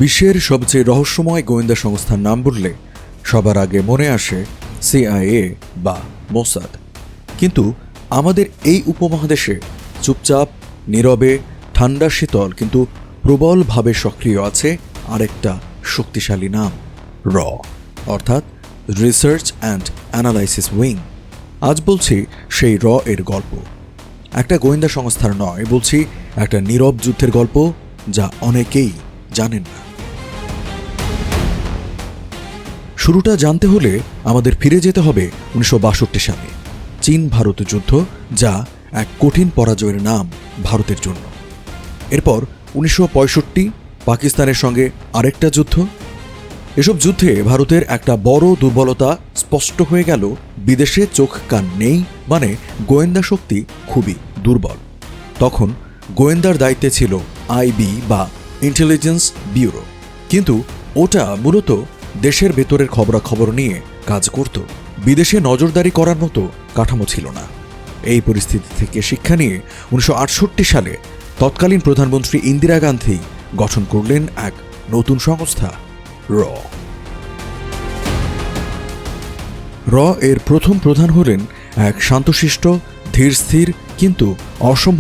বিশ্বের সবচেয়ে রহস্যময় গোয়েন্দা সংস্থার নাম বললে সবার আগে মনে আসে সিআইএ বা মোসাদ। কিন্তু আমাদের এই উপমহাদেশে চুপচাপ, নীরবে, ঠান্ডা শীতল কিন্তু প্রবলভাবে সক্রিয় আছে আরেকটা শক্তিশালী নাম, র, অর্থাৎ রিসার্চ অ্যান্ড অ্যানালাইসিস উইং। আজ বলছি সেই র এর গল্প। একটা গোয়েন্দা সংস্থার নয়, বলছি একটা নীরব যুদ্ধের গল্প যা অনেকেই জানেন না। শুরুটা জানতে হলে আমাদের ফিরে যেতে হবে 1962 সালে, চীন ভারত যুদ্ধ, যা এক কঠিন পরাজয়ের নাম ভারতের জন্য। এরপর 1965 পাকিস্তানের সঙ্গে আরেকটা যুদ্ধ। এসব যুদ্ধে ভারতের একটা বড় দুর্বলতা স্পষ্ট হয়ে গেল, বিদেশে চোখ কান নেই, মানে গোয়েন্দা শক্তি খুবই দুর্বল। তখন গোয়েন্দার দায়িত্বে ছিল আইবি বা ইন্টেলিজেন্স ব্যুরো, কিন্তু ওটা মূলত দেশের ভেতরের খবরাখবর নিয়ে কাজ করত। বিদেশে নজরদারি করার মতো কাঠামো ছিল না। এই পরিস্থিতি থেকে শিক্ষা নিয়ে 1968 সালে তৎকালীন প্রধানমন্ত্রী ইন্দিরা গান্ধী গঠন করলেন এক নতুন সংস্থা, র। র এর প্রথম প্রধান হলেন এক শান্তশিষ্ট, ধীরস্থির কিন্তু অসম্ভব